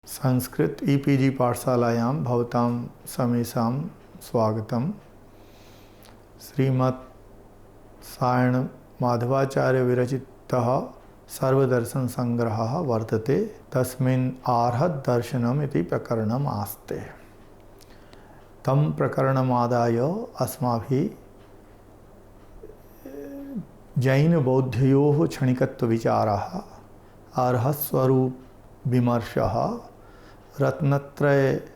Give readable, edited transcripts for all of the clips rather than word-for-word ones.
Sanskrit e-PG पाठशालायां भवतां समेषां स्वागतम्। श्रीमत् सायण माधवाचार्य विरचितः सर्वदर्शन संग्रहः वर्तते। तस्मिन् आर्हत् दर्शनम् इति प्रकरणम् आस्ते। तं प्रकरणमादाय अस्माभिः जैनबौद्धयोः क्षणिकत्वविचारः, अर्हत्स्वरूप विमर्शः, रत्नत्रय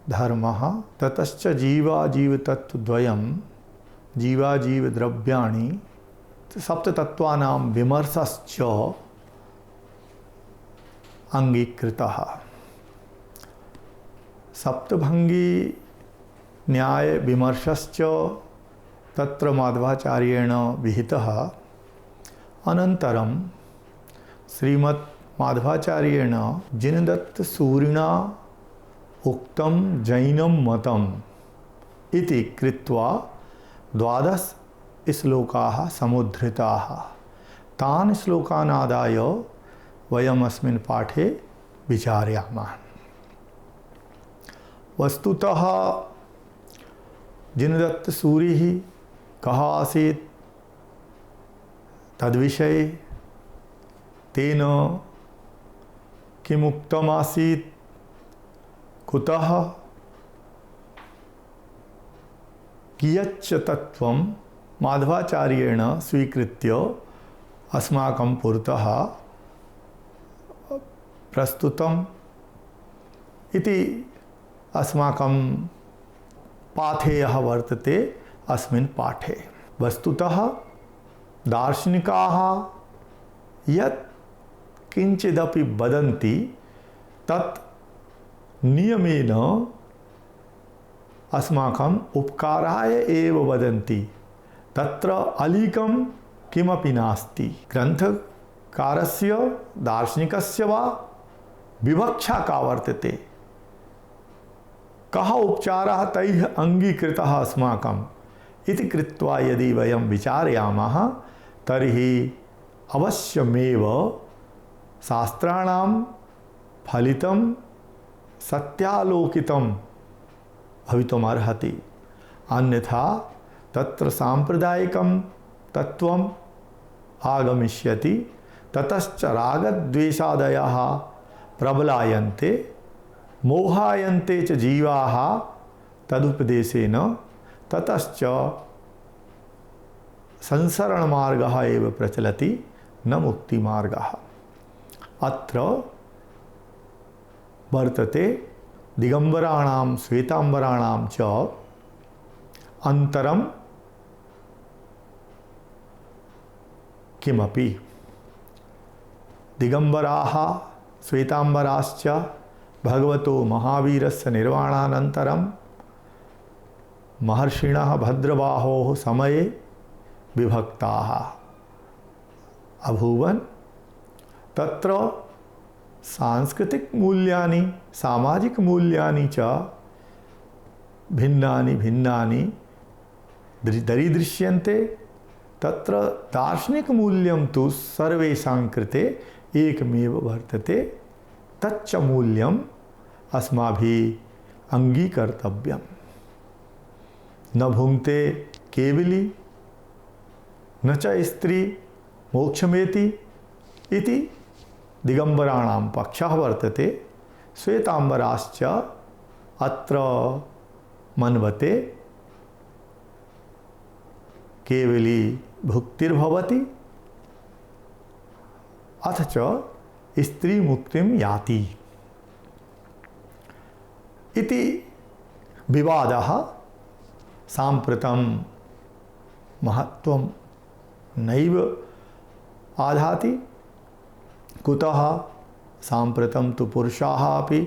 धर्मः, ततश्च जीवाजीवतत्त्वद्वयं जीवाजीवद्रव्याणि सप्ततत्त्वानां विमर्शश्च अंगीकृतः। सप्तभंगी न्याय विमर्शश्च तत्र माधवाचार्येण विहितः। अनन्तरं श्रीमत् माधवाचार्येण जिनदत्त सूरिणा उक्तं जैनं मतम् इति कृत्वा 12 श्लोकाः समुद्धृताः। तान् श्लोकान् आदाय वयम् अस्मिन् पाठे विचारयामः। वस्तुतः जिनदत्त सूरिः कः आसीत् तद्विषये तेन किमुक्तमासीत्, कुतः कियच्च तत्त्वं माधवाचार्येण स्वीकृत्य अस्माकं पुरतः प्रस्तुतम् इति अस्माकं पाठेयः वर्तते। अस्मिन् पाठे वस्तुतः दार्शनिकाः यत् किंचिदपि वदन्ति तत् नियमेन अस्माकम् उपकाराय एव वदन्ति। तत्र अलीकं किमपि नास्ति। ग्रन्थकारस्य दार्शनिकस्य वा विवक्षा का वर्तते, कः उपचारः तैः अंगीकृतः अस्माकम् इति कृत्वा यदि वयं विचारयामः तर्हि अवश्यमेव शास्त्राणां फलितं सत्यालोकितं भवितुमर्हति। अन्यथा तत्र सांप्रदायिकं तत्त्वम् आगमिष्यति। ततश्च रागद्वेषादयः प्रबलायन्ते, मोहायन्ते च जीवाः तदुपदेशेन। ततश्च संसरणमार्गः एव प्रचलति, न मुक्तिमार्गः। अत्र वर्तते दिगंबराणां श्वेतांबराणां च अंतरं किमपि। दिगंबराः श्वेतांबराश्च भगवतो महावीरस्य निर्वाणानन्तरं महर्षिणः भद्रबाहोः समये विभक्ताः अभूवन्। तत्र सांस्कृतिक मूल्यानि सामाजिक मूल्यानि च भिन्नानि भिन्नानि दरीदृश्यन्ते। तत्र दार्शनिक मूल्यं तु सर्वेषां कृते एकमेव वर्तते। तच्च मूल्यम् अस्माभिः अंगीकर्तव्यम्। न भुङ्क्ते केवली न च स्त्री मोक्षमेति इति दिगंबराणां पक्षः वर्तते। श्वेतांबराश्च अत्र मन्वते केवली भुक्तिर्भवति अथ च स्त्री मुक्तिं याति इति विवादः साम्प्रतं महत्त्वं नैव आधाति। कुतः साम्प्रतं तु पुरुषाः अपि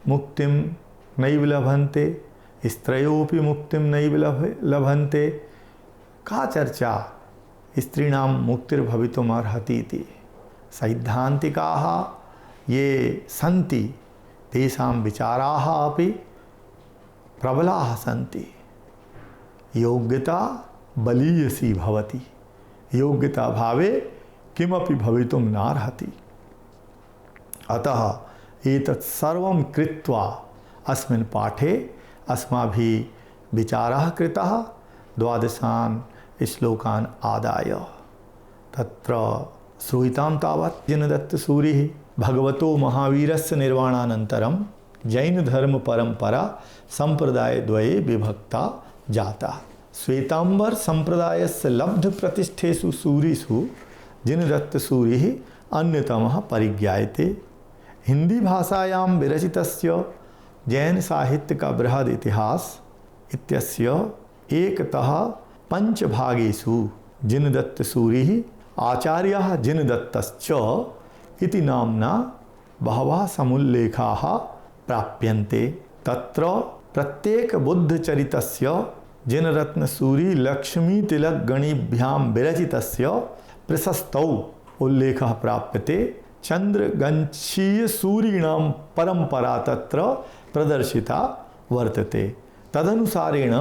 मुक्तिं नैव लभन्ते, स्त्रियोऽपि मुक्तिं नैव लभन्ते। का चर्चा स्त्रीणां मुक्तिर्भवितुम् अर्हति इति। सैद्धान्तिकाः ये सन्ति तेषां विचाराः अपि प्रबलाः सन्ति। योग्यता बलीयसी भवति, योग्यता भावे किमपि भवितुं नार्हति। अतः एतत् सर्वं कृत्वा अस्मिन् पाठे अस्माभिः विचारः कृतः 12 श्लोकान् आदाय। तत्र श्रूयतां तावत् जिनदत्तसूरिः भगवतो महावीरस्य निर्वाणानन्तरं जैनधर्मपरम्परा सम्प्रदायद्वये विभक्ता जाता। श्वेताम्बर सम्प्रदायस्य लब्धप्रतिष्ठेषु सूरिषु जिनदत्तसूरिः अन्यतमः परिज्ञायते। हिंदी भाषायां विरचितस्य जैन साहित्य का बृहद इतिहास इत्यस्य एकतः पंचभागेषु जिनदत्तसूरिः आचार्यः जिनदत्तश्च इति नाम्ना बहवः समुल्लेखाः प्राप्यन्ते। तत्र प्रत्येक बुद्धचरितस्य जिनरत्नसूरि लक्ष्मीतिलकगणिभ्यां विरचितस्य प्रशस्तौ उल्लेखः प्राप्यते। चंद्रगंशीयसूरीणां परंपरा तत्र प्रदर्शिता वर्तते। तदनुसारेण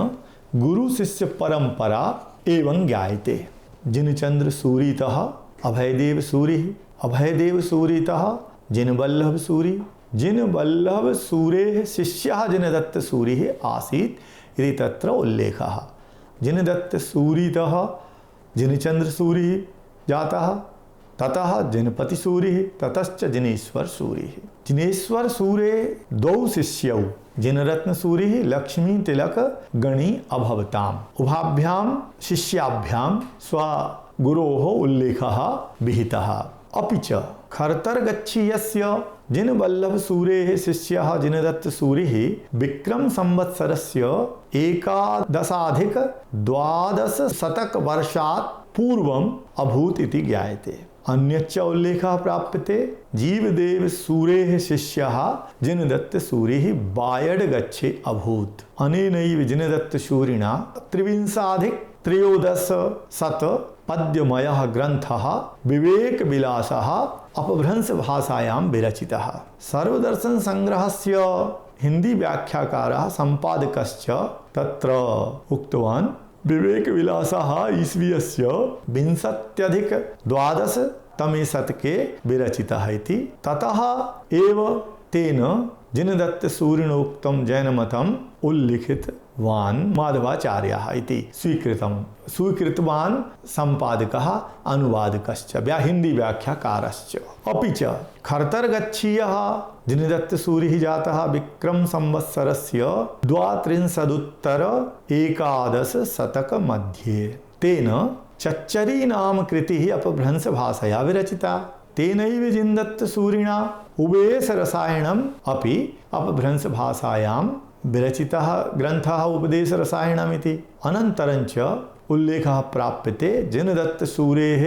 गुरुशिष्य परंपरा एवं ज्ञायते। जिनचंद्रसूरितः अभयदेवसूरिः, अभयदेवसूरितः जिनवल्लभसूरि, जिनवल्लभसूरेः शिष्यः जिनदत्तसूरिः आसीत् इति तत्र उल्लेखः। जिनदत्तसूरितः जिनचंद्रसूरिः जातः, ततः जिनपतिसूरिः, ततश्च जिनेश्वरसूरिः। जिनेश्वरसूरे द्वौ शिष्यौ जिनरत्नसूरिः लक्ष्मीतिलकगणी अभवताम्। उभाभ्यां शिष्याभ्यां स्वगुरोः उल्लेखः विहितः। अपि च खर्तर्गच्छीयस्य जिनवल्लभसूरेः शिष्यः जिनदत्तसूरिः विक्रम संवत्सरस्य 11+ वर्षात् पूर्वम् अभूत् इति ज्ञायते। अन्यच्च उल्लेखः प्राप्यते। जीवदेवसूरेः शिष्यः जिनदत्तसूरिः बायडगच्छे अभूत्। अनेनैव जिनदत्तसूरिणा 23 पद्यमयः ग्रन्थः विवेकविलासः अपभ्रंश भाषायां विरचितः। सर्वदर्शन संग्रहस्य हिंदी व्याख्याकारः संपादकश्च तत्र उक्तवान् विवेकविलासः ईस्वीयस्य 20+12 शतके विरचितः इति। ततः एव तेन जिनदत्तसूरिणोक्तं जैनमतम् उल्लिखितवान् माधवाचार्यः इति स्वीकृतवान् संपादकः अनुवादकश्च हिंदी व्याख्याकारश्च। अपि च खर्तर्गच्छीयः जिनदत्तसूरिः जातः विक्रम संवत्सरस्य 32 शतक मध्ये। तेन चच्चरी नाम कृतिः अपभ्रंश भाषया विरचिता। तेनैव जिनदत्तसूरिणा उवेशरसायनम् अपि अपभ्रंश भाषायां विरचितः ग्रन्थः उपदेशरसायनम् इति। अनन्तरञ्च उल्लेखः प्राप्यते जिनदत्तसूरेः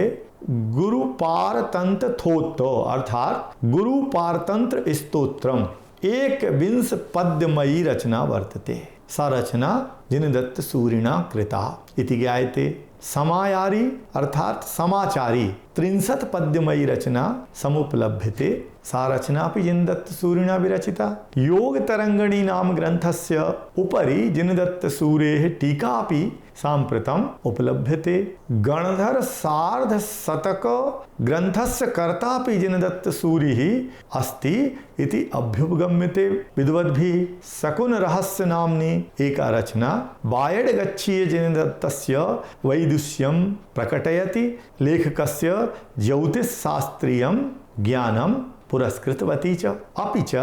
गुरुपारतन्त्रथोत्तो अर्थात गुरुपारतंत्र स्तोत्रम् 21 पद्यमयी रचना वर्तते। सा रचना जिनदत्तसूरिणा कृता इति ज्ञायते। समायारी अर्थात समाचारी 30 पद्यमयी रचना समुपलभ्यते। सा रचनापि जिनदत्तसूरिणा विरचिता। योगतरङ्गिणी नाम ग्रन्थस्य उपरि जिनदत्तसूरेः टीकापि साम्प्रतम् उपलभ्यते। गणधर सार्धशतक ग्रन्थस्य कर्तापि जिनदत्तसूरिः अस्ति इति अभ्युपगम्यते विद्वद्भिः। शकुनरहस्य नाम्नी एका रचना बायडगच्छीय जिनदत्तस्य वैदुष्यं प्रकटयति। लेखकस्य ज्योतिषशास्त्रीयं ज्ञानं पुरस्कृतवती च। अपि च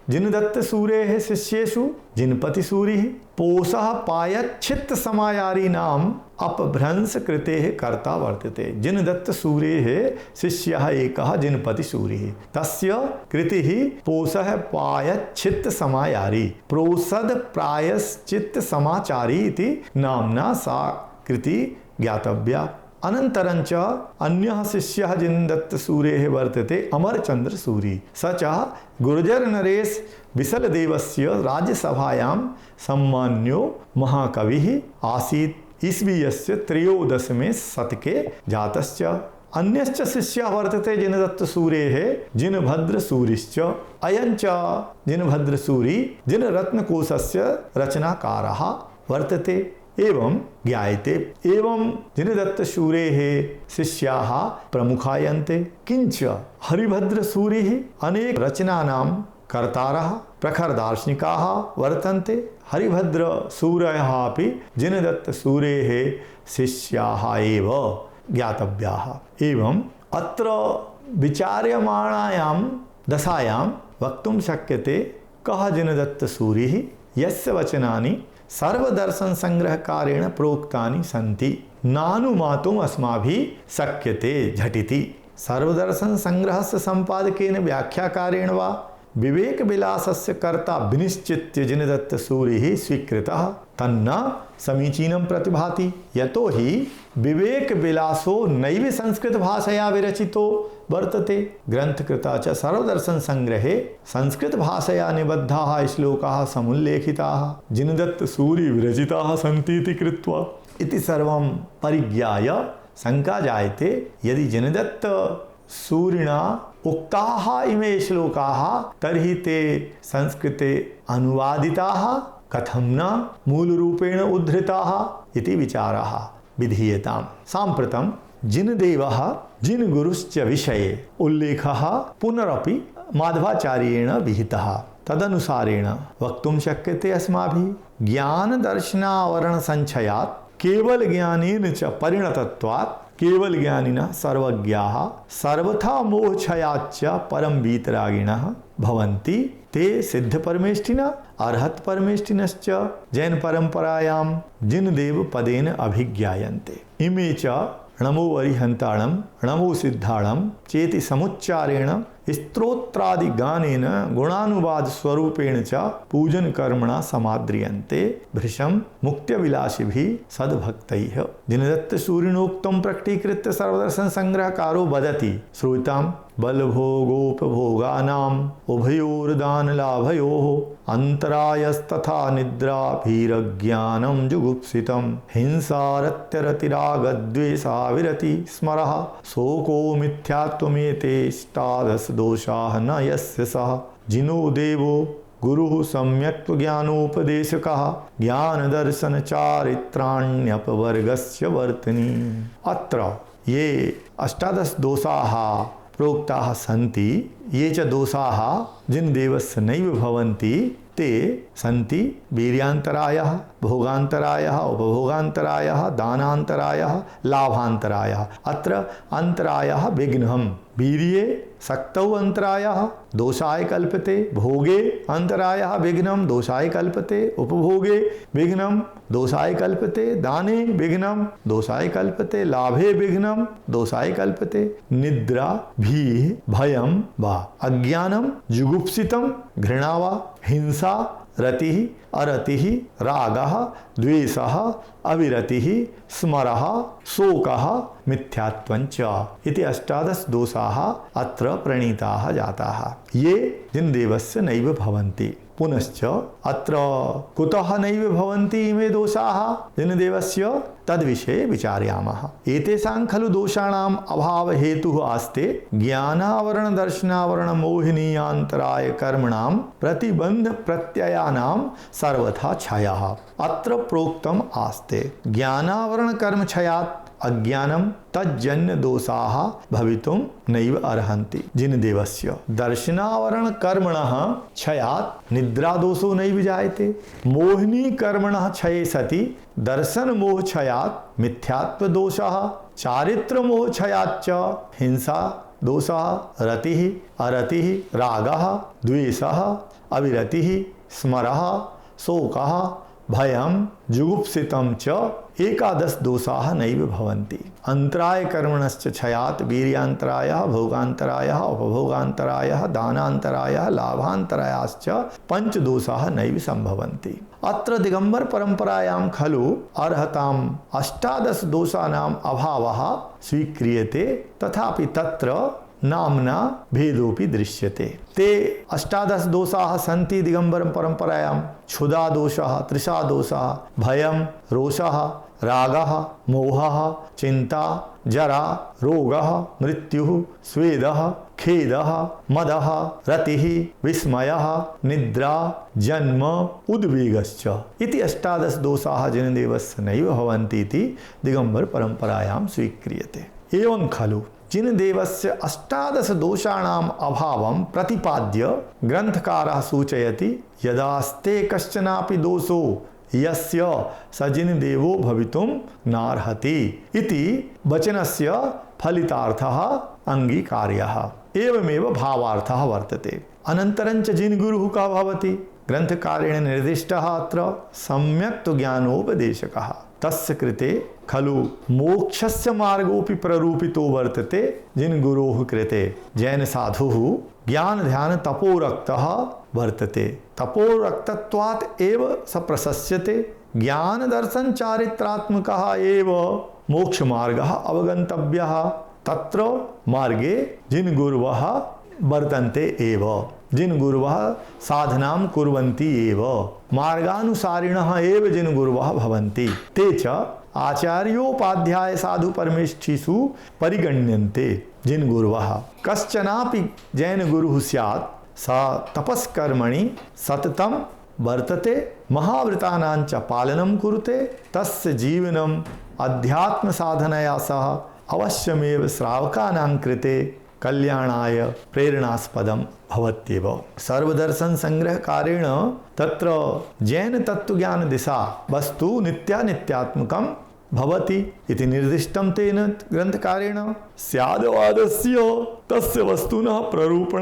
जिनदत्तसूरेः शिष्येषु जिनपतिसूरिः पोषः पायच्छित्त समायारी नाम अपभ्रंश कृतेः कर्ता वर्तते। जिनदत्तसूरेः शिष्यः एकः जिनपतिसूरिः। तस्य कृतिः पोषः पायच्छित्त समायारी प्रोषद प्रायश्चित्त समाचारी इति नाम्ना सा कृति ज्ञातव्या। अनन्तरञ्च अन्यः शिष्यः जिनदत्तसूरेः वर्तते अमरचन्द्रसूरि। स च गुर्जरनरेश विशलदेवस्य राज्यसभायां सम्मान्यो महाकविः आसीत्। ईस्वीयस्य 13 शतके जातश्च। अन्यश्च शिष्यः वर्तते जिनदत्तसूरेः जिनभद्रसूरिश्च। अयञ्च जिनभद्रसूरि जिनरत्नकोशस्य रचनाकारः वर्तते एवं ज्ञायते। एवं जिनदत्तसूरेः शिष्याः प्रमुखायन्ते। किञ्च हरिभद्रसूरिः अनेक रचनानां कर्तारः प्रखरदार्शनिकाः वर्तन्ते। हरिभद्रसूरयः अपि जिनदत्तसूरेः शिष्याः एव ज्ञातव्याः। एवम् अत्र विचार्यमाणायां दशायां वक्तुं शक्यते कः जिनदत्तसूरिः यस्य वचनानि सर्वदर्शनसंग्रहकारेण प्रोक्तानि सन्ति नानुमातुम् अस्माभिः शक्यते झटिति। सर्वदर्शनसंग्रहस्य सम्पादकेन व्याख्याकारेण वा विवेकविलासस्य कर्ता विनिश्चित्य जिनदत्तसूरिः स्वीकृतः तन्न समीचीनं प्रतिभाति। यतो हि विवेकविलासो नैव संस्कृतभाषया विरचितो वर्तते। ग्रन्थकृता च सर्वदर्शनसंग्रहे संस्कृतभाषया निबद्धाः श्लोकाः समुल्लेखिताः जिनदत्तसूरिविरचिताः सन्ति इति कृत्वा इति सर्वं परिज्ञाय शङ्का जायते यदि जिनदत्तसूरिणा उक्ताः इमे श्लोकाः तर्हि ते संस्कृते अनुवादिताः कथं न मूलरूपेण उद्धृताः इति विचारः विधीयताम्। साम्प्रतं जिनदेवः जिनगुरुश्च विषये उल्लेखः पुनरपि माधवाचार्येण विहितः। तदनुसारेण वक्तुं शक्यते अस्माभिः ज्ञानदर्शनावरणसञ्चयात् केवलज्ञानेन च परिणतत्वात् केवलज्ञानिनः सर्वज्ञाः सर्वथा मोहक्षयाच्च परं वीतरागिणः भवन्ति ते सिद्धपरमेष्ठिनः अर्हतपरमेष्ठिनश्च जैनपरम्परायां जिनदेवपदेन अभिज्ञायन्ते। इमे च नमो अरिहन्ताणं नमो सिद्धाणं चेति समुच्चारेण स्तोत्रादिगानेन गुणानुवादस्वरूपेण च पूजनकर्मणा समाद्रियन्ते भृशं मुक्त्यविलासिभिः सद्भक्तैः। जिनदत्तसूरिणोक्तं प्रकटीकृत्य सर्वदर्शनसंग्रहकारो वदति श्रूतां बलभोगोपभोगानाम् उभयोर्दानलाभयोः अन्तरायस्तथा निद्राभिरज्ञानं जुगुप्सितं हिंसारत्यरतिरागद्वेषाविरति स्मरः शोको मिथ्यात्वमेतेष्टादश दोषाः न यस्य सः जिनो देवो गुरुः सम्यक्त्वज्ञानोपदेशकः ज्ञानदर्शनचारित्राण्यपवर्गस्य वर्तनी। अत्र ये अष्टादश दोषाः प्रोक्ताः सन्ति ये च दोषाः जिनदेवस्य नैव भवन्ति ते सन्ति वीर्यान्तरायः भोगान्तरायः उपभोगान्तरायः दानान्तरायः लाभान्तरायः। अत्र अन्तरायः विघ्नं वीर्ये शक्तौ अन्तरायः दोषाय कल्पते भोगे अन्तरायः विघ्नं दोषाय कल्पते उपभोगे विघ्नं दोषाय कल्पते दाने विघ्नं दोषाय कल्पते लाभे विघ्नं दोषाय कल्पते निद्रा भीः भयं वा अज्ञानं जुगुप्सितं घृणा वा हिंसा रतिः अरतिः रागः द्वेषः अविरतिः स्मरः शोकः मिथ्यात्वञ्च इति अष्टादश दोषाः अत्र प्रणीताः जाताः ये जिनदेवस्य नैव भवन्ति। पुनश्च अत्र कुतः नैव भवन्ति इमे दोषाः जिनदेवस्य तद्विषये विचार्यामः। एतेषां खलु दोषाणाम् अभावहेतुः आस्ते ज्ञानावरण मोहिनीयान्तराय कर्मणां प्रतिबन्ध प्रत्ययानां सर्वथा क्षयः। अत्र प्रोक्तम् आस्ते ज्ञानावरण कर्म क्षयात् अज्ञानं तज्जन्य दोषाः भवितुं नैव अर्हन्ति। जिनदेवस्य दर्शनावरण कर्मणः क्षयात् निद्रा दोषो नैव जायते। मोहिनी कर्मणः क्षये सति दर्शन मोह क्षयात् मिथ्यात्व दोषः चारित्र मोह क्षयाच्च हिंसा दोषः रतिः अरतिः रागः द्वेषः अविरतिः स्मरः शोकः भयं जुगुप्सितं च एकादश दोषाः नैव भवन्ति। अंतराय कर्मणश्च क्षयात् वीर्यान्तरायः भोगान्तरायः उपभोगान्तरायः दानान्तरायः लाभान्तरायाश्च पंच दोषाः नैव संभवन्ति। अत्र दिगंबर परंपरायां खलु अर्हताम् अष्टादश दोषानाम् अभावः स्वीक्रियते तथापि तत्र नाम्ना भेदोपि दृश्यते। ते अष्टादश दोषाः सन्ति दिगंबर परंपरायां क्षुधा दोषः तृषा दोषः भयं रोषः रागः मोहः चिंता जरा रोगः मृत्युः स्वेदः खेदः मदः रतिः विस्मयः निद्रा जन्म उद्वेगश्च इति अष्टादश दोषाः जिनदेवस्य नैव भवन्ति इति दिगंबर परंपरायां स्वीक्रियते। एवं खलु जिन देवस्य अष्टादश दोषाणाम अभावं प्रतिपाद्य ग्रंथकारः सूचयति यदास्ते कश्चनापि दोषो यस्य स जिन देवो भवितुं नार्हति इति वचनस्य फलितार्थः अंगीकार्यः एवमेव भावार्थः वर्तते। अनन्तरं च जिन गुरुः कः भवति ग्रंथकारेण निर्दिष्टः अत्र सम्यक् तु ज्ञानोपदेशकः तस्य कृते खलु मोक्षस्य मार्गोऽपि प्ररूपितो वर्तते। जिन गुरोः कृते जैन साधुः ज्ञान ध्यान तपोरक्तः वर्तते, तपोरक्तत्वात् एव स प्रशस्यते। ज्ञान दर्शन चारित्रात्मकः एव मोक्ष मार्गः अवगन्तव्यः। तत्र मार्गे जिन गुरवः वर्तन्ते एव, जिन गुरवः साधनां कुर्वन्ति एव, मार्गानुसारिणः एव जिन गुरवः भवन्ति ते च आचार्योपाध्याय साधु परमेष्ठिषु परिगण्यन्ते। जिन गुरवः कश्चनापि जैन गुरुः स्यात् स तपस्कर्मणि सततं वर्तते, महाव्रतानां च पालनं कुरुते, तस्य जीवनम् अध्यात्म साधनया सह अवश्यमेव श्रावकानां कृते कल्याणाय प्रेरणास्पदं भवत्येव। सर्वदर्शन संग्रहकारेण तत्र जैन तत्वज्ञान दिशा वस्तु नित्यानित्यात्मकं भवति इति निर्दिष्टं तेन ग्रंथकारेण। स्यादवादस्य तस्य वस्तुनः प्ररूपण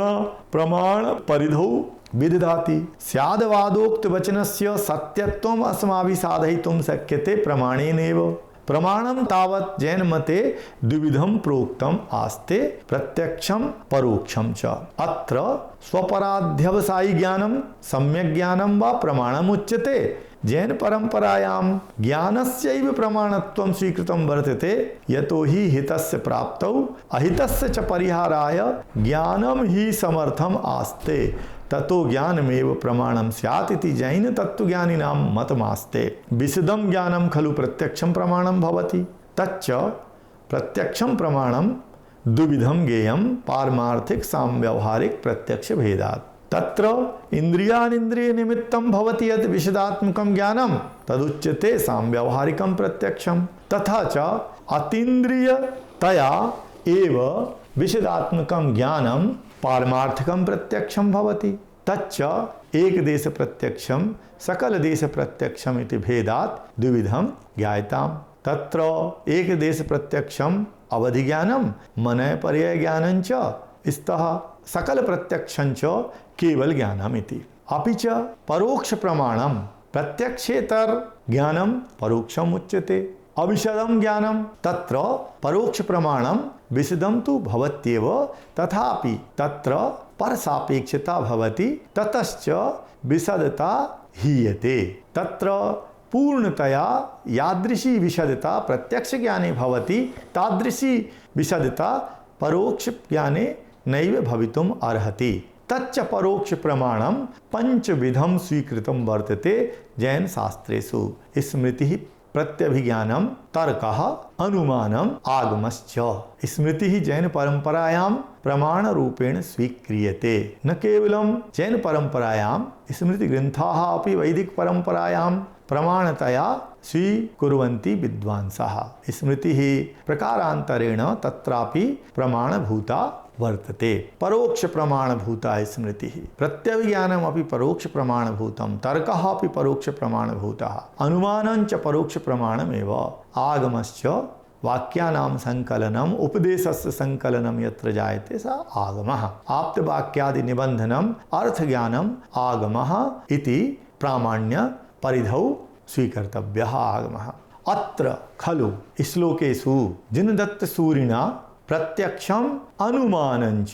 प्रमाण परिधौ विदधाति। स्यादवादोक्त वचनस्य सत्यत्वम् अस्माभिः साधयितुं शक्यते प्रमाणेनैव। प्रमाणं तावत् जैन मते द्विविधं प्रोक्तम् आस्ते, प्रत्यक्षं परोक्षं च। अत्र स्वपराध्यवसायी ज्ञानं सम्यक् ज्ञानं वा प्रमाणमुच्यते। जैन परंपरायां ज्ञानस्यैव प्रमाणत्वं स्वीकृतं वर्तते, यतो हि हितस्य प्राप्तौ अहितस्य च परिहाराय ज्ञानं हि समर्थम् आस्ते, ततो ज्ञानमेव प्रमाणं स्यात् इति जैन तत्वज्ञानिनां मतमास्ते। विशदं ज्ञानं खलु प्रत्यक्षं प्रमाणं भवति, तच्च प्रत्यक्षं प्रमाणं द्विविधं ज्ञेयं पारमार्थिक साम्व्यवहारिक प्रत्यक्ष भेदात्। तत्र इंद्रियानिंद्रिय निमित्तं भवति यत् विशदात्मकं ज्ञानं तदुच्यते साम्व्यवहारिकं प्रत्यक्षं, तथा च अतीन्द्रियतया एव विशदात्मकं ज्ञानं पारमार्थिकं प्रत्यक्षं भवति। तच्च एकदेश प्रत्यक्षं सकल देश प्रत्यक्षम् इति भेदात् द्विविधं ज्ञायताम्। तत्र एकदेश प्रत्यक्षं अवधि ज्ञानं मनय पर्याय ज्ञानं च स्तः, सकल प्रत्यक्षं च केवल ज्ञानम् इति। अपि च परोक्ष प्रमाणं प्रत्यक्षेतर ज्ञानं परोक्षम् उच्यते। अविशदं ज्ञानं तत्र परोक्ष प्रमाणं विशदं तु भवत्येव, तथापि तत्र परसापेक्षता भवति, ततश्च विशदता हीयते। तत्र पूर्णतया यादृशी विशदता प्रत्यक्ष ज्ञाने भवति, तादृशी विशदता परोक्ष ज्ञाने नैव भवितुम् अर्हति। तच्च परोक्ष प्रमाणं पंचविधं स्वीकृतं वर्तते जैन शास्त्रेषु। स्मृतिः प्रत्यभिज्ञानं तर्कः अनुमानम् आगमश्च। स्मृतिः जैन परंपरायां प्रमाण रूपेण स्वीक्रियते। न केवलं जैन परंपरायां स्मृति ग्रंथाः अपि वैदिक परंपरायां प्रमाणतया स्वीकुर्वन्ति विद्वांसः। स्मृतिः प्रकारान्तरेण तत्रापि प्रमाणभूता वर्तते। परोक्ष प्रमाणभूता स्मृतिः। प्रत्यभिज्ञानमपि परोक्ष प्रमाणभूतं, तर्कः अपि परोक्ष प्रमाणभूतः, अनुमानं च परोक्ष प्रमाणमेव। आगमश्च वाक्यानां संकलनम् उपदेशस्य संकलनं यत्र जायते स आगमः। आप्तवाक्यादि निबन्धनम् अर्थज्ञानम् आगमः इति प्रामाण्य परिधौ स्वीकर्तव्यः आगमः। अत्र खलु श्लोकेषु जिनदत्तसूरिणा प्रत्यक्षम अनुमानञ्च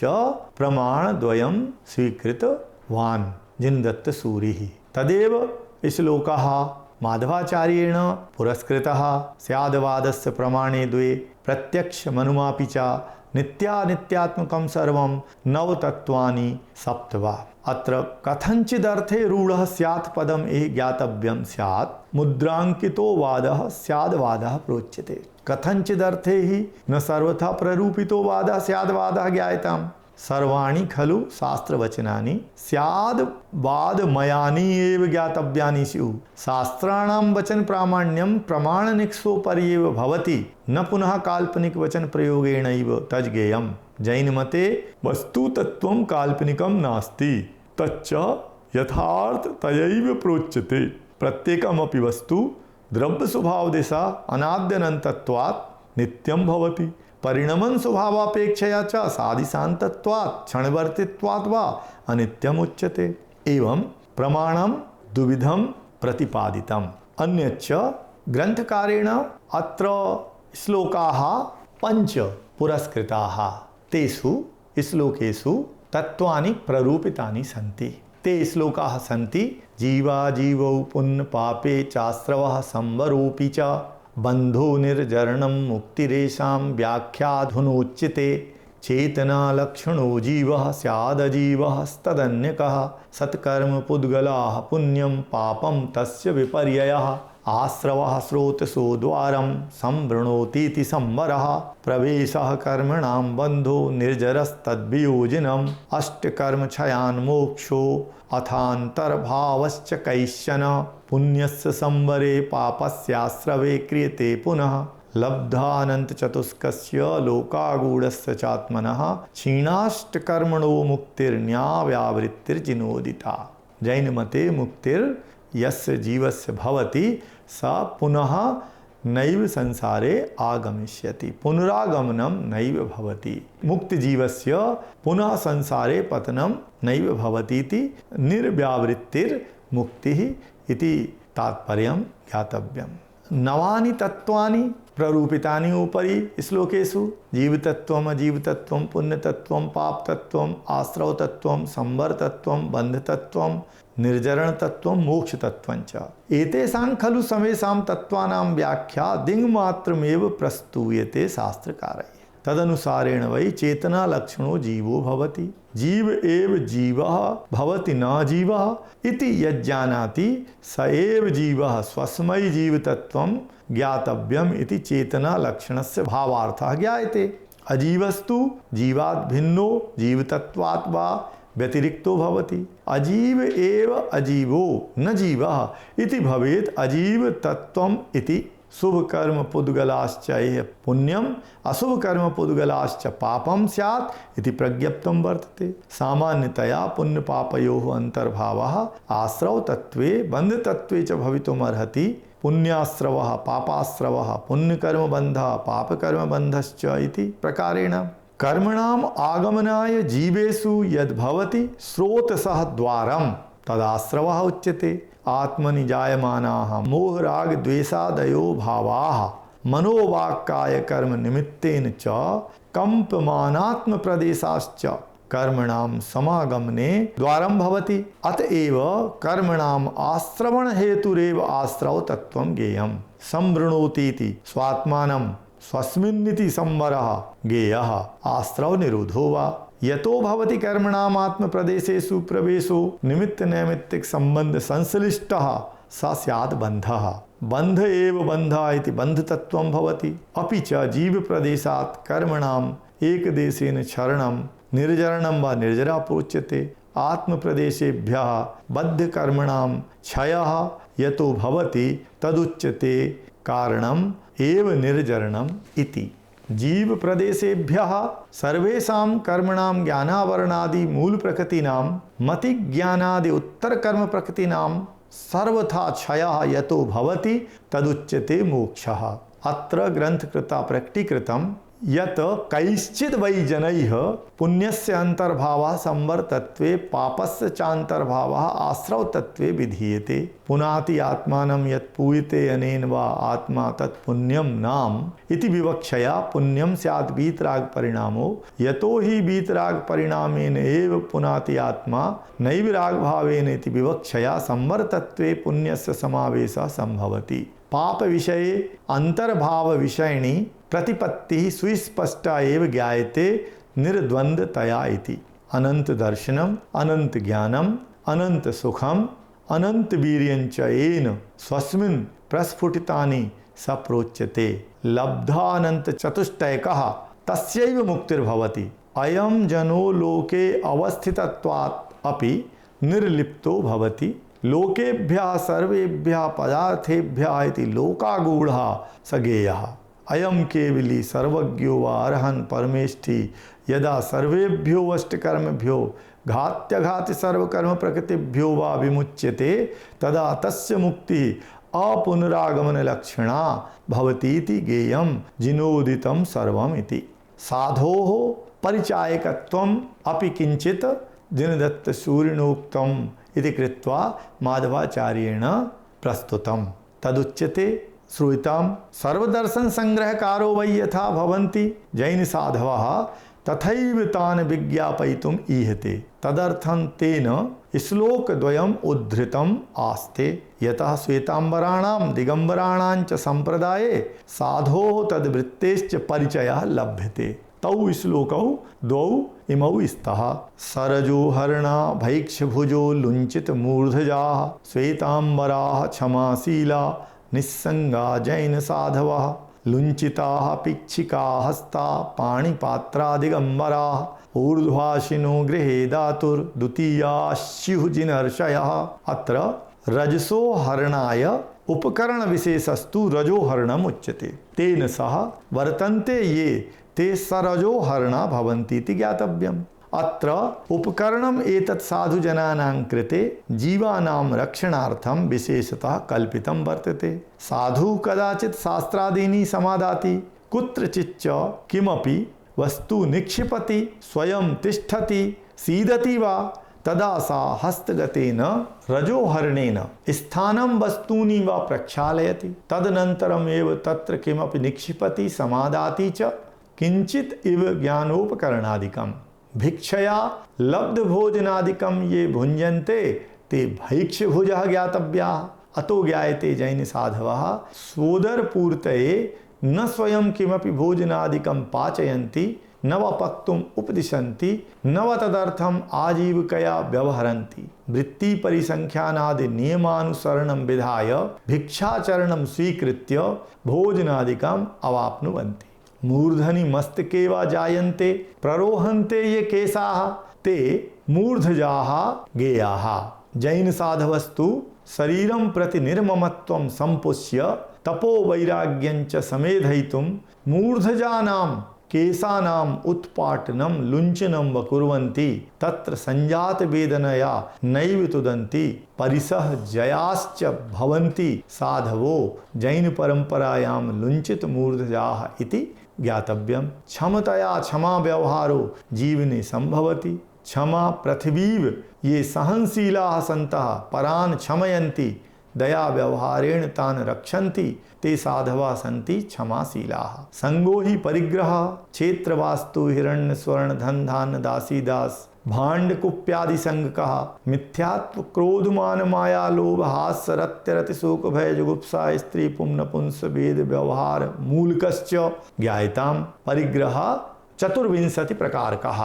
प्रमाणद्वयं स्वीकृतवान् जिनदत्तसूरिः। तदेव श्लोकः माधवाचार्येण पुरस्कृतः। स्यादवादस्य प्रमाणे द्वे प्रत्यक्षमनुमापि च नित्यानित्यात्मकं सर्वं नवतत्त्वानि सप्त वा। अत्र कथंचिदर्थे रूढ़ः स्यात् पदम् एहि ज्ञातव्यं स्यात् मुद्रांकितो वादः स्याद्वादः प्रोच्यते। कथंचिदर्थे ही न सर्वथा प्ररूपितो वादः स्याद्वादः ज्ञायताम्। सर्वाणि खलु शास्त्रवचनानि स्याद् वादमयानि एव ज्ञातव्यानि स्युः। शास्त्राणां वचन प्रामाण्यं प्रमाणनिकषोपर्येव भवति, न पुनः काल्पनिक वचन प्रयोगेणैव तज्ज्ञेयम्। जैन मते वस्तु तत्त्वं काल्पनिकं नास्ति, तच्च यथार्थ तयैव प्रोच्यते। प्रत्येकमपि वस्तु द्रव्य स्वभावदेशा अनाद्यनन्तत्वात् नित्यं भवति, परिणमन स्वभावापेक्षया च सादिशान्तत्वात् क्षणवर्तित्वात् वा अनित्यम् उच्यते। एवं प्रमाणं द्विविधं प्रतिपादितम्। अन्यच्च ग्रन्थकारेण अत्र श्लोकाः 5 पुरस्कृताः। तेषु श्लोकेषु तत्त्वानि प्ररूपितानि सन्ति। ते श्लोकाः सन्ति जीवा जीवौ पुण्य पापे चास्रवः संवरोऽपि च बन्धो निर्जरणं मुक्तिरेषां व्याख्याधुनोच्यते। चेतना लक्षणो जीवः स्यादजीवः तदन्यकः सत्कर्म पुद्गलाः पुण्यं पापं तस्य विपर्ययः। आश्रवः स्रोतसो द्वारं संवृणोतीति संवरः। प्रवेशः कर्मणां बन्धो निर्जरस्तद्वियोजनम्। अष्टकर्मक्षयान्मोक्षो अथान्तर्भावश्च कैश्चन। पुण्यस्य संवरे पापस्याश्रवे क्रियते पुनः। लब्धानन्तचतुष्कस्य लोकागूढस्य चात्मनः क्षीणाष्टकर्मणो मुक्तिर्न्याव्यावृत्तिर्जिनोदिता। जैनमते मुक्तिर्यस्य जीवस्य भवति स पुनः नैव संसारे आगमिष्यति, पुनरागमनं नैव भवति। मुक्तजीवस्य पुनः संसारे पतनं नैव भवति इति निर्व्यावृत्तिर्मुक्तिः इति तात्पर्यं ज्ञातव्यम्। नवानि तत्त्वानि प्ररूपितानि उपरि श्लोकेषु जीवतत्त्वम् अजीवतत्त्वं पुण्यतत्त्वं पापतत्त्वम् आश्रवतत्त्वं संवरतत्त्वं बन्धतत्त्वं निर्जरणतत्त्वं मोक्षतत्त्वञ्च। एतेषां खलु समेषां तत्त्वानां व्याख्या दिङ्मात्रमेव प्रस्तूयते शास्त्रकारैः। तदनुसारेण वै चेतना लक्षणो जीवो भवति। जीव एव जीवः भवति न जीवः इति यज्जानाति स एव जीवः स्वस्मै जीवतत्त्वं ज्ञातव्यम् इति चेतना लक्षणस्य भावार्थः ज्ञायते। अजीवस्तु जीवात् भिन्नो जीवतत्वात् वा व्यतिरिक्तो भवति। अजीव एव अजीवो न जीवः इति भवेत् अजीव तत्त्वम् इति। शुभ कर्म पुद्गलाश्च पुण्यम अशुभ कर्म पुद्गलाश्च पापम स्यात् इति प्रज्ञप्तं वर्तते। सामान्यतया पुण्य पापयोः अंतर्भावः आश्रव तत्वे बंध तत्वे च भवितुमर्हति। पुण्याश्रवः पापाश्रवः पुण्यकर्म बन्धः पापकर्म बन्धश्च इति प्रकारेण कर्मणाम् आगमनाय जीवेषु यद् भवति स्रोतसः द्वारं तदाश्रवः उच्यते। आत्मनि जायमानाः मोहराग द्वेषादयो भावाः मनोवाक्काय कर्म निमित्तेन च कंपमानात्म प्रदेशाश्च कर्मणां समागमने द्वारं भवति। अतएव कर्मणाम् आश्रवण हेतुरेव आश्रव तत्त्वं ज्ञेयम्। संवृणोतीति स्वात्मानं स्वस्मिन्निति संवरः ज्ञेयः आश्रव निरोधो वा। यतो भवति कर्मणाम् आत्म प्रदेशेषु प्रवेशो निमित्त नैमित्तिक संबंध संश्लिष्टः स स्यात् बन्धः। बन्ध एव बन्धः इति बन्धतत्त्वं भवति। अपि च जीव प्रदेशात् कर्मणाम् एकदेशेन क्षरणं निर्जरणं वा निर्जरा प्रोच्यते। आत्म प्रदेशेभ्यः बद्ध कर्मणां क्षयः यतो भवति तदुच्यते कारणम् एव निर्जरणम् इति। जीव प्रदेशेभ्यः सर्वेषां कर्मणां ज्ञानावरणादि मूल प्रकृतीनां मति ज्ञानादि उत्तर कर्म प्रकृतीनां सर्वथा क्षयः यतो भवति तदुच्यते मोक्षः। अत्र ग्रंथकृता प्रकटीकृतं यत् कैश्चिद् वै जनैः पुण्यस्य अंतर्भावः संवरतत्वे पापस्य चान्तर्भावः आश्रवतत्वे विधीयते। पुनाति आत्मानं यत् पूयते अनेन वा आत्मा तत् पुण्यं नाम इति विवक्षया पुण्यं स्यात् वीतराग परिणामो यतो हि वीतराग परिणामेन एव पुनाति आत्मा नैविराग भावेन इति विवक्षया संवरतत्वे पुण्यस्य समावेशः संभवति। पाप विषये अंतर्भाव विषयिणी प्रतिपत्ति सुस्पष्टा एव ज्ञायते निर्द्वन्द्वतया इति। अनंत दर्शनम अनंत ज्ञानम अनंत सुखम अनंत वीर्यञ्च येन स्वस्मिन् प्रस्फुटितानि स प्रोच्यते। लब्धानंत चतुष्टयकः तस्यैव मुक्तिर्भवति। अयम जनो लोके अवस्थितत्वात् अपि निर्लिप्तो भवति लोकेभ्यः सर्वेभ्यः पदार्थेभ्यः इति लोकागूढ़ः सगेयः अयम केवली सर्वज्ञो वा अर्हन् परमेष्ठि यदा सर्वेभ्यो अष्टकर्मभ्यो घात्यघाति सर्वकर्म प्रकृतिभ्यो वा विमुच्यते तदा तस्य मुक्ति अपुनरागमन लक्षणा भवतीति गेयम जिनोदितं सर्वम् इति। साधोः परिचायकत्वम् अपि किंचित जिनदत्त सूर्यनोक्तम् इति कृत्वा माधवाचार्येण प्रस्तुतम्। तदुच्यते श्रूयतां सर्वदर्शन संग्रहकारो वै यथा भवन्ति जैन साधवः तथैव तान् विज्ञापयितुम् ईहते तदर्थं तेन श्लोकद्वयम् उद्धृतम् आस्ते यतः श्वेतांबराणां दिगंबराणां च संप्रदाये साधोः तद्वृत्तेश्च परिचयः लभ्यते। तौ श्लोकौ द्वौ इमौ स्तः सरजो हरणा भैक्षभुजो लुञ्चित मूर्धजाः श्वेतांबराः क्षमाशीला निस्संगा जैन साधवः लुञ्चिताः पिक्षिका हस्ता पाणिपात्रादिगंबराः ऊर्ध्वाशिनो गृहे धातुर्द्वितीयास्युः जिनर्षयः। अत्र रजसो हरणाय उपकरण विशेषस्तु रजो हरणम् उच्यते तेन सह वर्तन्ते ये ते सरजो हरणा भवन्ति इति ज्ञातव्यम्। अत्र उपकरणम् एतत् साधुजनानां कृते जीवानां रक्षणार्थं विशेषतः कल्पितं वर्तते। साधु कदाचित् शास्त्रादीनि समादाति कुत्रचिच्च किमपि वस्तु निक्षिपति स्वयं तिष्ठति सीदति वा तदा सा हस्तगतेन रजोहरणेन स्थानं वस्तूनि वा प्रक्षालयति तदनन्तरम् एव तत्र किमपि निक्षिपति समादाति च किंचित इव ज्ञानोपकरणादिकम् भिक्षया लब्ध भोजनादिकं ये भुञ्जन्ते ते भैक्षभुजः ज्ञातव्याः। अतो ज्ञायते जैन साधवः स्वोदरपूर्तये न स्वयं किमपि भोजनादिकं पाचयन्ति न वा पक्तुम् उपदिशन्ति न वा तदर्थम् आजीविकया व्यवहरन्ति वृत्ति परिसंख्यानादि नियमानुसरणं विधाय भिक्षाचरणं स्वीकृत्य भोजनादिकम् अवाप्नुवन्ति। मूर्धनि मस्तके वा जायन्ते प्ररोहन्ते ये केशाः ते मूर्धजाः गेयाः। जैन साधवस्तु शरीरं प्रति निर्ममत्वं सम्पुष्य तपो वैराग्यञ्च समेधयितुं मूर्धजानां केशानाम् उत्पाटनं लुञ्चनं व कुर्वन्ति तत्र संजात वेदनया नैव तुदन्ति परिसह जयाश्च भवन्ति साधवो जैन परंपरायां लुञ्चित मूर्धजाः इति ज्ञातव्यम्। क्षमतया क्षमा व्यवहारो जीवने संभवति क्षमा पृथिवीव ये सहनशीलाः सन्तः परान् क्षमयन्ति दया व्यवहारेण तान् रक्षन्ति ते साधवा सन्ति क्षमाशीलाः। संगो हि परिग्रह क्षेत्रवास्तु हिरण्य स्वर्ण धन धान्य दासी दास भाण्ड कुप्यादि संगकः मिथ्यात्व क्रोध मान माया लोभ हास्य रत्य रति शोक भय जुगुप्सा स्त्री पुंस वेद व्यवहार मूलकश्च ज्ञायतां परिग्रह चतुर्विंशति प्रकारकः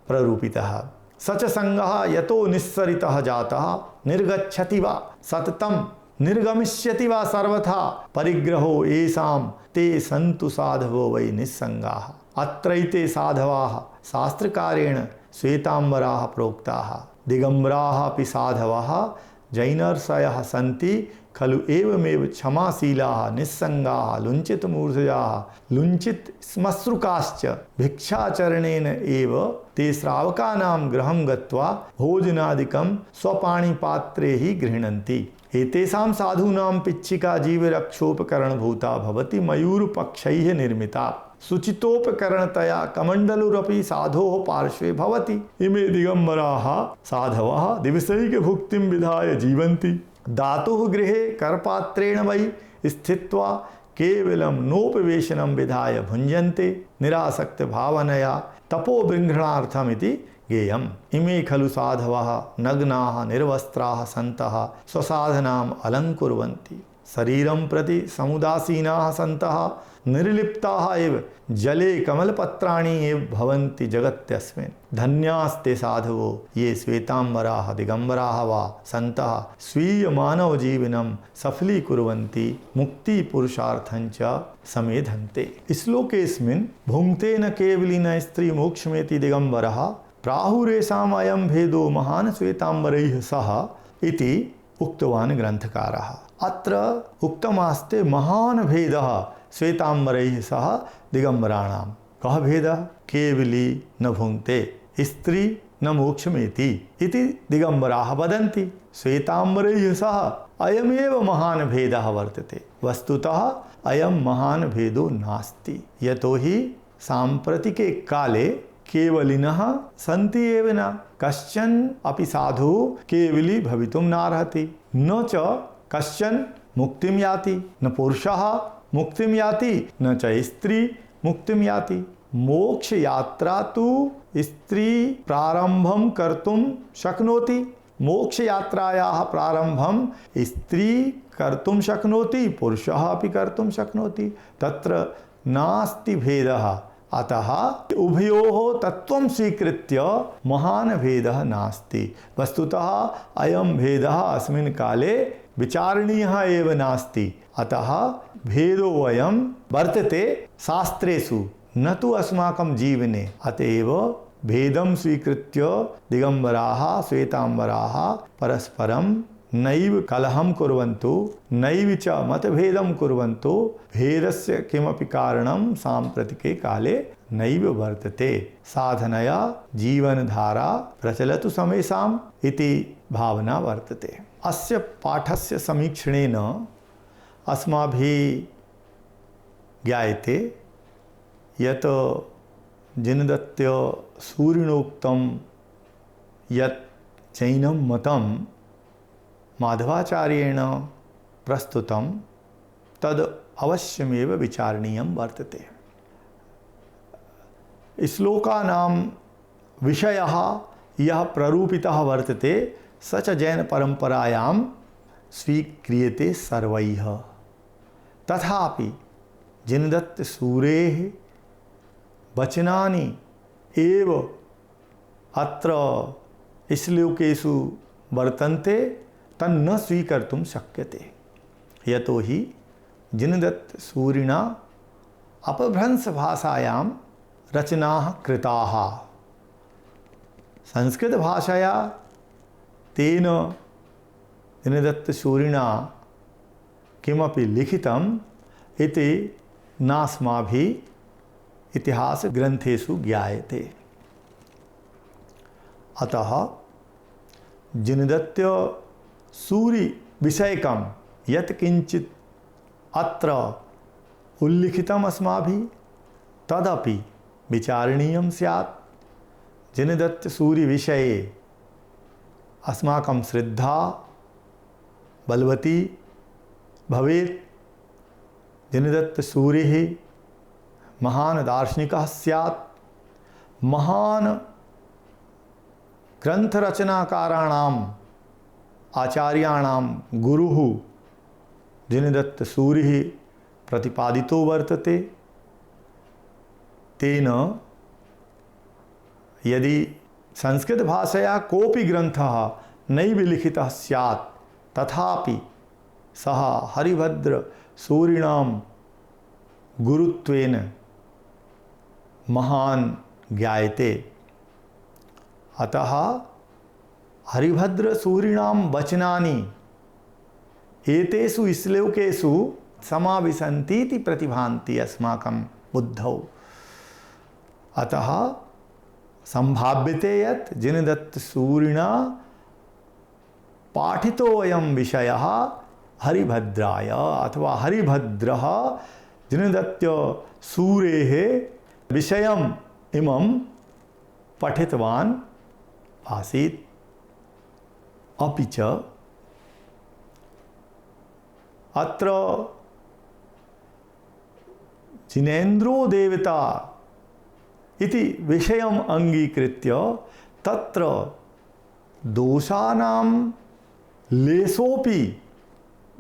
प्ररूपितः सच संगः यतो निस्सरितः जातः निर्गच्छति वा सततं निर्गमिष्यति वा सर्वथा परिग्रहो येषां ते सन्तु साधवो वै निस्संगाः। अत्रैते साधवाः शास्त्रकारेण श्वेतांबराः प्रोक्ताः दिगंबराः अपि साधवाः जैनर्षयः सन्ति खलु एवमेव क्षमाशीलाः निस्संगाः लुञ्चित मूर्धजाः लुञ्चित श्मश्रुकाश्च भिक्षाचरणेन एव ते श्रावकानां गृहं गत्वा भोजनादिकं स्वपाणिपात्रे हि गृह्णन्ति। एतेषां साधूनां पिच्छिका जीवरक्षोपकरणभूता भवति मयूरपक्षैः निर्मिता सुचितोपकरणतया कमण्डलुरपि साधोः पार्श्वे भवति। इमे दिगंबराः साधवः दिवसैकभुक्तिं विधाय जीवन्ति दातुः गृहे करपात्रेण वै स्थित्वा केवलं नोपवेशनं विधाय भुञ्जन्ते निरासक्त भावनया तपोबृंहणार्थमिति गेयम्। इमे खलु साधवः नग्नाः निर्वस्त्राः सन्तः स्वसाधनाम् अलङ्कुर्वन्ति शरीरं प्रति समुदासीनाः सन्तः निर्लिप्ताः एव जले कमलपत्राणि एव भवन्ति जगत्यस्मिन्। धन्यास्ते साधवो ये श्वेतांबराः दिगंबराः वा सन्तः स्वीय मानव जीवनं सफलीकुर्वन्ति मुक्ति पुरुषार्थं च समेधन्ते। श्लोकेऽस्मिन् भुङ्क्ते न केवलिन स्त्री मोक्षमेति दिगंबरः प्राहुरेषाम् अयं भेदो महान् श्वेतांबरैः सह इति उक्तवान् ग्रन्थकारः। अत्र उक्तमास्ते महान् भेदः श्वेतांबरैः सह दिगंबराणां। कः भेदः? केवली न भुङ्क्ते स्त्री न मोक्षमेति इति दिगंबराः वदन्ति। श्वेतांबरैः सह अयमेव महान् भेदः वर्तते। वस्तुतः अयं महान् भेदो नास्ति, यतोहि साम्प्रतिके काले केवलिनः सन्ति एव न। कश्चन अपि साधु केवली भवितुं नार्हति। न च कश्चन मुक्तिं याति, न पुरुषः मुक्तिं याति, न च स्त्री मुक्तिं याति। मोक्ष यात्रा तु स्त्री प्रारंभं कर्तुं शक्नोति। मोक्ष यात्रायाः प्रारंभं स्त्री कर्तुं शक्नोति, पुरुषः अपि कर्तुं शक्नोति। तत्र नास्ति भेदः। अतः उभयोः तत्त्वं स्वीकृत्य महान् भेदः नास्ति। वस्तुतः अयं भेदः अस्मिन् काले विचारणीयः एव नास्ति। अतः भेदोऽयं वर्तते शास्त्रेषु, न तु अस्माकं जीवने। अतएव भेदं स्वीकृत्य दिगंबराः श्वेतांबराः परस्परं नैव कलहं कुर्वन्तु, नैव च मतभेदं कुर्वन्तु। भेदस्य किमपि कारणं साम्प्रतिके काले नैव वर्तते। साधनया जीवनधारा प्रचलतु समेषाम् इति भावना वर्तते। अस्य पाठस्य समीक्षणेन अस्माभिः ज्ञायते यत् जिनदत्य सूरिणोक्तं यत् जैनं मतं माधवाचार्येण प्रस्तुतं तद् अवश्यमेव विचारणीयं वर्तते। श्लोकानां विषयः यः प्ररूपितः वर्तते स च जैनपरम्परायां स्वीक्रियते सर्वैः। तथापि जिनदत्तसूरेः वचनानि एव अत्र श्लोकेषु वर्तन्ते, तन्न स्वीकर्तुं शक्यते। यतोहि जिनदत्तसूरिणा अपभ्रंशभाषायां रचनाः कृताः। संस्कृतभाषया तेन जिनदत्तसूरिणा किमपि लिखितम् इति नास्माभिः इतिहासग्रन्थेषु ज्ञायते। अतः जिनदत्त सूरि विषयकं यत् किंचित् अत्र उल्लिखितम् अस्माभिः तदपि विचारणीयं स्यात्। जिनदत्त सूरि विषये अस्माकं श्रद्धा बलवती भवेत्। जिनदत्त सूरिः महान् दार्शनिकः स्यात्। महान् ग्रन्थरचनाकाराणाम् आचार्याणां गुरुः जिनदत्तसूरिः प्रतिपादितो वर्तते। तेन यदि संस्कृतभाषया कोऽपि ग्रन्थः नैव लिखितः स्यात् तथापि सः हरिभद्रसूरिणां गुरुत्वेन महान् ज्ञायते। अतः हरिभद्रसूरिणां वचनानि एतेषु श्लोकेषु समाविशन्ति इति प्रतिभान्ति अस्माकं बुद्धौ। अतः संभाव्यते यत् जिनदत्तसूरिणा पाठितोऽयं विषयः हरिभद्राय अथवा हरिभद्रः जिनदत्तसूरेः विषयम् इमं पठितवान् आसीत्। अपि च अत्र जिनेन्द्रो देवता इति विषयम् अंगीकृत्य तत्र दोषानां लेशोपि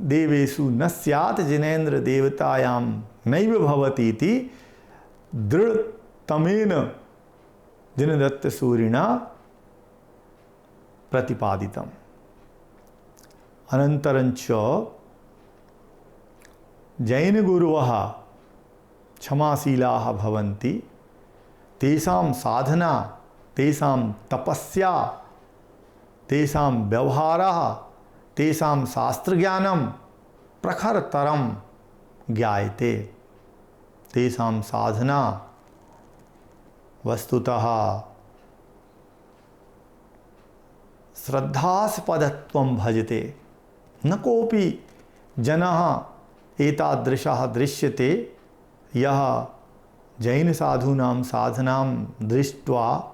देवेषु न स्यात् जिनेन्द्र देवतायां नैव भवति इति दृढतमेन जिनदत्तसूरिणा प्रतिपादितम्। अनन्तरञ्च जैनगुरवः क्षमाशीलाः भवन्ति, तेषां साधना, तेषां तपस्या, तेषां व्यवहारः, तेषां शास्त्रज्ञानं प्रखरतरं ज्ञायते। तेषां साधना वस्तुतः श्रद्धास्पदत्वं भजते। न कोऽपि जनः एतादृशः दृश्यते यः जैन साधूनां साधनां दृष्ट्वा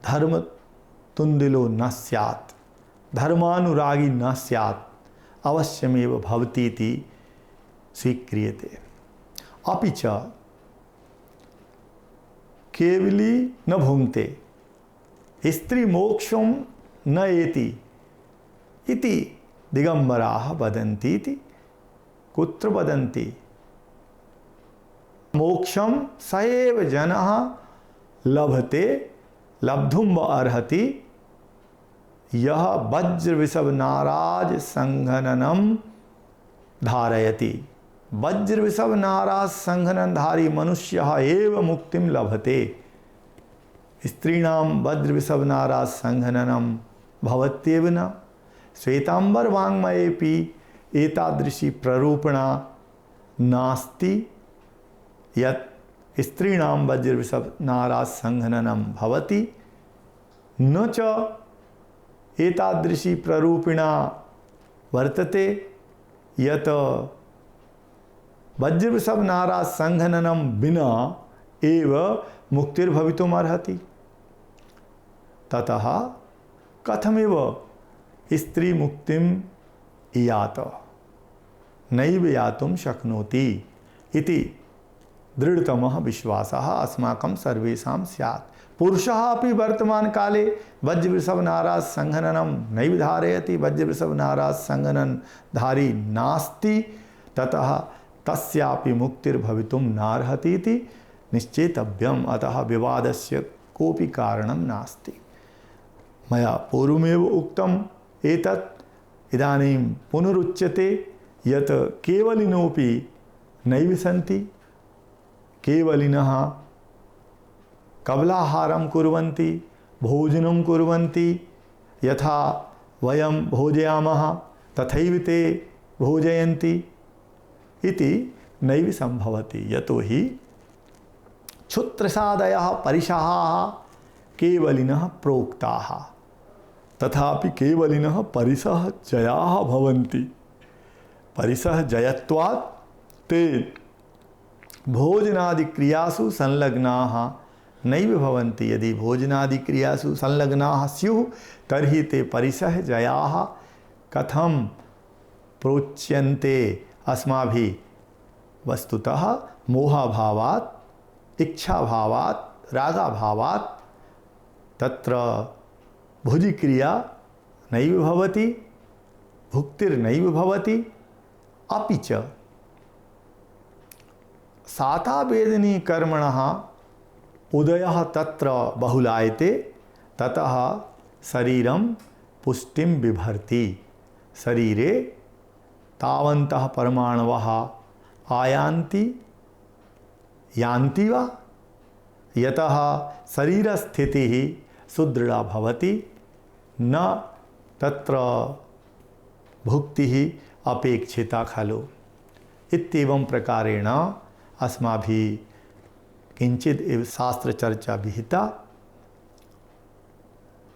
धर्मतुन्दिलो न स्यात्, धर्मानुरागी न स्यात्, अवश्यमेव भवति इति स्वीक्रियते। अपि च केवली न भुङ्क्ते, स्त्री मोक्षं न एति इति दिगंबराः वदन्ति इति। कुत्र वदन्ति? मोक्षं स एव जनः लभते लब्धुम अर्हति यः वज्रवृषभनाराज संघननं धारयति। वज्रवृषभनाराज संघननधारी मनुष्यः एव मुक्तिं लभते। स्त्रीणां वज्रवृषभनाराज संघननं भवत्येव न। श्वेतांबर वाङ्मयेऽपि एतादृशी प्ररूपणा नास्ति यत् स्त्रीणां वज्रवृषभनाराज संघननं भवति, न च एतादृशी प्ररूपिणा वर्तते यत् वज्रवृषभनाराज संघननं विना एव मुक्तिर्भवितुमर्हति। ततः कथमिव स्त्री मुक्तिं यात, नैव यातुं शक्नोति इति दृढतमः विश्वासः अस्माकं सर्वेषां स्यात्। पुरुषः अपि वर्तमानकाले वज्रवृषभनाराज संघननं नैव धारयति, वज्रवृषभनाराज संघननधारी नास्ति, ततः तस्यापि मुक्तिर्भवितुं नार्हति इति निश्चेतव्यम्। अतः विवादस्य कोऽपि कारणं नास्ति। मया पूर्वमेव उक्तम् एतत् इदानीं पुनरुच्यते यत् केवलिनोऽपि नैव सन्ति। केवलिनः कबलाहारं कुर्वन्ति, भोजनं कुर्वन्ति, यथा वयं भोजयामः तथैव ते भोजयन्ति इति नैव सम्भवति। यतोहि क्षुत्रसादयः परिसहाः केवलिनः प्रोक्ताः, तथापि केवलिनः परिसः जयाः भवन्ति। परिसः जयत्वात् ते भोजनादिक्रियासु संलग्नाः नैव भवन्ति। यदि भोजनादिक्रियासु संलग्नाः स्युः तर्हि ते परिसः जयाः कथं प्रोच्यन्ते अस्माभिः? वस्तुतः मोहाभावात्, इच्छाभावात्, रागाभावात् तत्र भुजिक्रिया नैव भवति, भुक्तिर्नैव भवति। अपि च सातावेदनी कर्मणः उदयः तत्र बहुलायते, ततः शरीरं पुष्टिं बिभर्ति। शरीरे तावन्तः परमाणवः आयान्ति यान्ति वा, यतः शरीरस्थितिः सुदृढ़ा भवति, न तत्र भुक्तिः अपेक्षिता खलु। इत्येवं प्रकारेण अस्माभिः किंचित् एव शास्त्रचर्चा विहिता।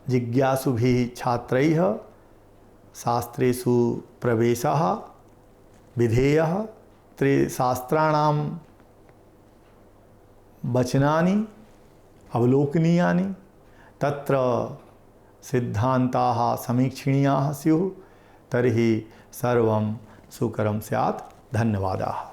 जिज्ञासुभिः छात्रैः शास्त्रेषु प्रवेशः विधेयः। शास्त्राणां वचनानि अवलोकनीयानि, तत्र सिद्धान्ताः समीक्षणीयाः स्युः, तर्हि सर्वं सुकरं स्यात्। धन्यवादाः।